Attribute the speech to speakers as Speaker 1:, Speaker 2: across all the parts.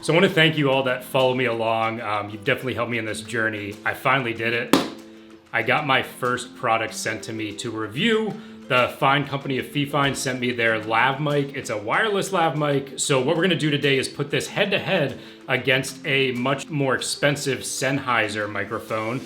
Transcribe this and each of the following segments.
Speaker 1: So I want to thank you all that follow me along. You've definitely helped me in this journey. I finally did it. I got my first product sent to me to review. The fine company of FiFine sent me their lav mic. It's a wireless lav mic. So what we're gonna do today is put this head to head against a much more expensive Sennheiser microphone.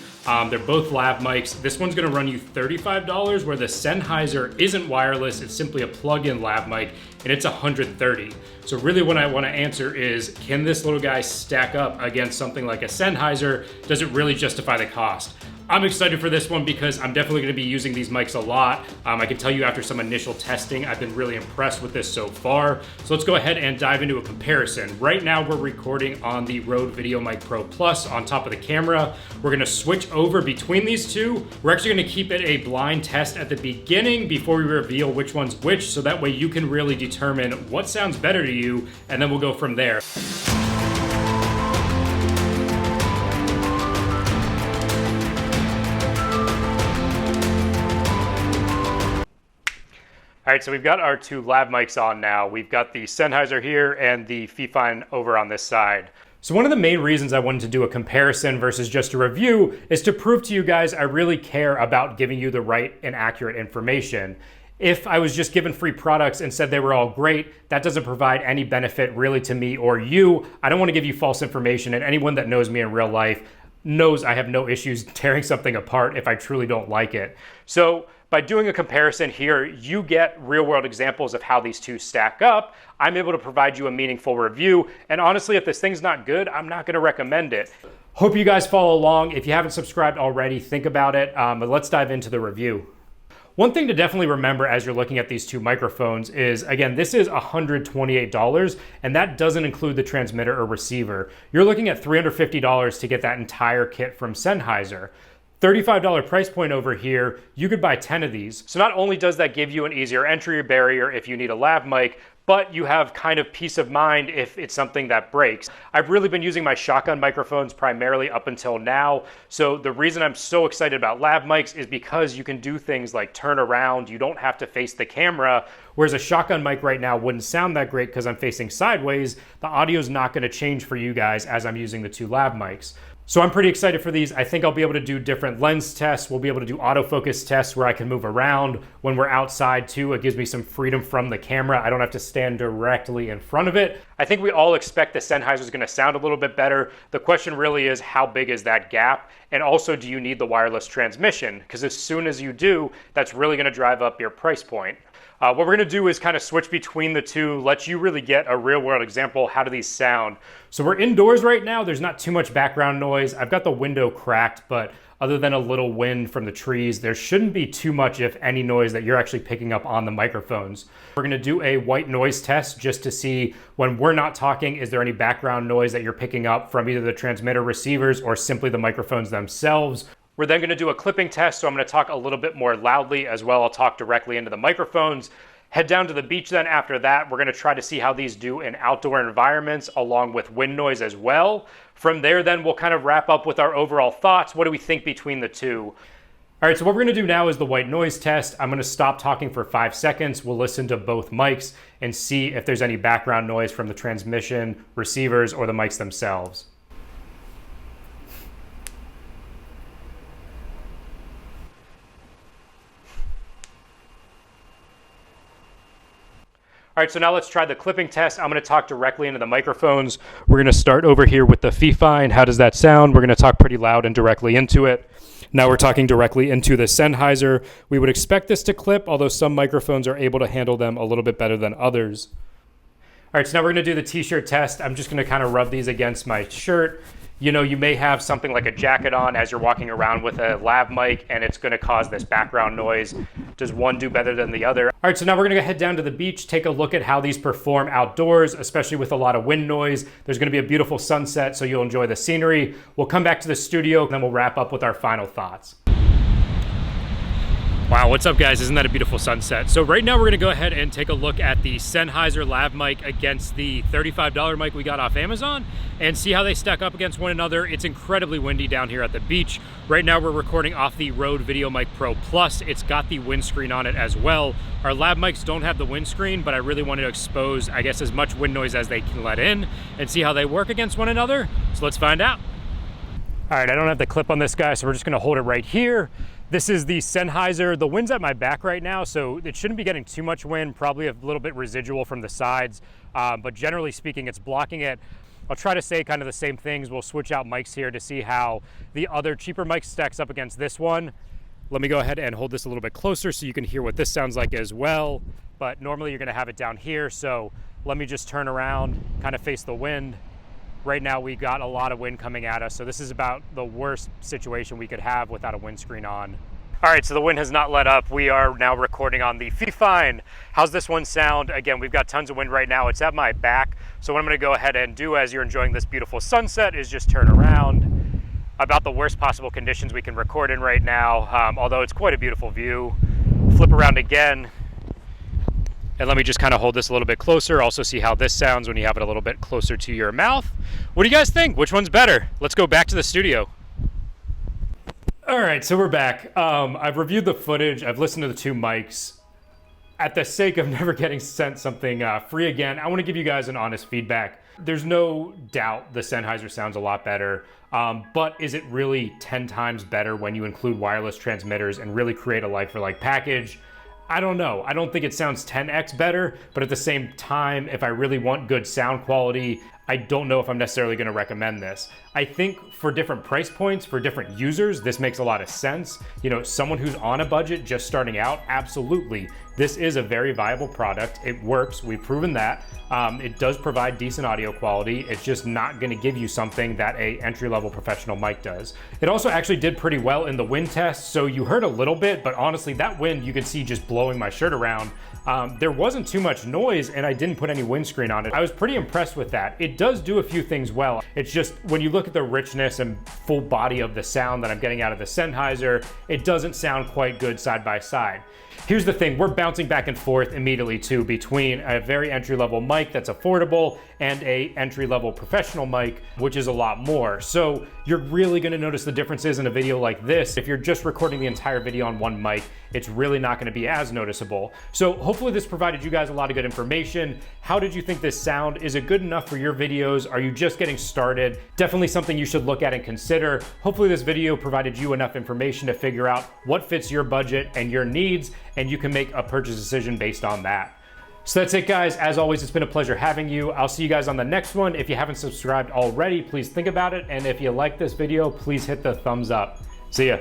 Speaker 1: They're both lav mics. This one's gonna run you $35, where the Sennheiser isn't wireless, it's simply a plug-in lav mic, and it's $130. So really what I wanna answer is, can this little guy stack up against something like a Sennheiser? Does it really justify the cost? I'm excited for this one because I'm definitely gonna be using these mics a lot. I can tell you after some initial testing, I've been really impressed with this so far. So let's go ahead and dive into a comparison. Right now we're recording on the Rode VideoMic Pro Plus on top of the camera. We're gonna switch over between these two. We're actually gonna keep it a blind test at the beginning before we reveal which one's which, so that way you can really determine what sounds better to you, and then we'll go from there. All right, so we've got our two lav mics on now. We've got the Sennheiser here and the FiFine over on this side. So one of the main reasons I wanted to do a comparison versus just a review is to prove to you guys I really care about giving you the right and accurate information. If I was just given free products and said they were all great, that doesn't provide any benefit really to me or you. I don't want to give you false information, and anyone that knows me in real life knows I have no issues tearing something apart if I truly don't like it. So by doing a comparison here, you get real-world examples of how these two stack up. I'm able to provide you a meaningful review, and honestly, if this thing's not good, I'm not gonna recommend it. Hope you guys follow along. If you haven't subscribed already, think about it, but let's dive into the review. One thing to definitely remember as you're looking at these two microphones is, again, this is $128, and that doesn't include the transmitter or receiver. You're looking at $350 to get that entire kit from Sennheiser. $35 price point over here, you could buy 10 of these. So not only does that give you an easier entry barrier if you need a lav mic, but you have kind of peace of mind if it's something that breaks. I've really been using my shotgun microphones primarily up until now. So the reason I'm so excited about lav mics is because you can do things like turn around, you don't have to face the camera, whereas a shotgun mic right now wouldn't sound that great because I'm facing sideways. The audio is not gonna change for you guys as I'm using the two lav mics. So I'm pretty excited for these. I think I'll be able to do different lens tests. We'll be able to do autofocus tests where I can move around when we're outside too. It gives me some freedom from the camera. I don't have to stand directly in front of it. I think we all expect the Sennheiser is gonna sound a little bit better. The question really is, how big is that gap? And also, do you need the wireless transmission? Because as soon as you do, that's really gonna drive up your price point. What we're gonna do is kind of switch between the two, let you really get a real world example. How do these sound? So we're indoors right now. There's not too much background noise. I've got the window cracked, but other than a little wind from the trees, there shouldn't be too much, if any, noise that you're actually picking up on the microphones. We're gonna do a white noise test just to see when we're not talking, is there any background noise that you're picking up from either the transmitter receivers or simply the microphones themselves. We're then gonna do a clipping test, so I'm gonna talk a little bit more loudly as well. I'll talk directly into the microphones. Head down to the beach then after that. We're gonna try to see how these do in outdoor environments along with wind noise as well. From there then we'll kind of wrap up with our overall thoughts. What do we think between the two? All right, so what we're gonna do now is the white noise test. I'm gonna stop talking for 5 seconds. We'll listen to both mics and see if there's any background noise from the transmission, receivers, or the mics themselves. All right, so now let's try the clipping test. I'm gonna talk directly into the microphones. We're gonna start over here with the FiFine. How does that sound? We're gonna talk pretty loud and directly into it. Now we're talking directly into the Sennheiser. We would expect this to clip, although some microphones are able to handle them a little bit better than others. All right, so now we're gonna do the t-shirt test. I'm just gonna kind of rub these against my shirt. You know, you may have something like a jacket on as you're walking around with a lav mic, and it's gonna cause this background noise. Does one do better than the other? All right, so now we're gonna head down to the beach, take a look at how these perform outdoors, especially with a lot of wind noise. There's gonna be a beautiful sunset, so you'll enjoy the scenery. We'll come back to the studio, and then we'll wrap up with our final thoughts. Wow, what's up guys? Isn't that a beautiful sunset? So right now we're gonna go ahead and take a look at the Sennheiser Lav mic against the $35 mic we got off Amazon and see how they stack up against one another. It's incredibly windy down here at the beach. Right now we're recording off the Rode VideoMic Pro Plus. It's got the windscreen on it as well. Our Lav mics don't have the windscreen, but I really wanted to expose, I guess, as much wind noise as they can let in and see how they work against one another. So let's find out. All right, I don't have the clip on this guy, so we're just gonna hold it right here. This is the Sennheiser. The wind's at my back right now, so it shouldn't be getting too much wind, probably a little bit residual from the sides, but generally speaking, it's blocking it. I'll try to say kind of the same things. We'll switch out mics here to see how the other cheaper mic stacks up against this one. Let me go ahead and hold this a little bit closer so you can hear what this sounds like as well, but normally you're gonna have it down here, so let me just turn around, kind of face the wind. Right now we got a lot of wind coming at us, so this is about the worst situation we could have without a windscreen on. All right, so the wind has not let up. We are now recording on the FiFine. How's this one sound? Again, we've got tons of wind right now. It's at my back. So what I'm gonna go ahead and do as you're enjoying this beautiful sunset is just turn around. About the worst possible conditions we can record in right now, although it's quite a beautiful view. Flip around again. And let me just kind of hold this a little bit closer. Also see how this sounds when you have it a little bit closer to your mouth. What do you guys think? Which one's better? Let's go back to the studio. All right, so we're back. I've reviewed the footage. I've listened to the two mics. At the sake of never getting sent something free again, I want to give you guys an honest feedback. There's no doubt the Sennheiser sounds a lot better, but is it really 10 times better when you include wireless transmitters and really create a like-for-like package? I don't know. I don't think it sounds 10x better, but at the same time, if I really want good sound quality, I don't know if I'm necessarily going to recommend this. I think for different price points, for different users, this makes a lot of sense. You know, someone who's on a budget just starting out, absolutely. This is a very viable product. It works. We've proven that. It does provide decent audio quality. It's just not going to give you something that a entry-level professional mic does. It also actually did pretty well in the wind test. So you heard a little bit, but honestly, that wind you can see just blowing my shirt around. There wasn't too much noise and I didn't put any windscreen on it. I was pretty impressed with that. It does do a few things well. It's just when you look at the richness and full body of the sound that I'm getting out of the Sennheiser, it doesn't sound quite good side by side. Here's the thing, we're bouncing back and forth immediately too between a very entry-level mic that's affordable and a entry-level professional mic, which is a lot more. So you're really gonna notice the differences in a video like this. If you're just recording the entire video on one mic, it's really not gonna be as noticeable. So hopefully this provided you guys a lot of good information. How did you think this sound? Is it good enough for your videos? Are you just getting started? Definitely something you should look at and consider. Hopefully this video provided you enough information to figure out what fits your budget and your needs, and you can make a purchase decision based on that. So that's it guys. As always, it's been a pleasure having you. I'll see you guys on the next one. If you haven't subscribed already, please think about it. And if you like this video, please hit the thumbs up. See ya.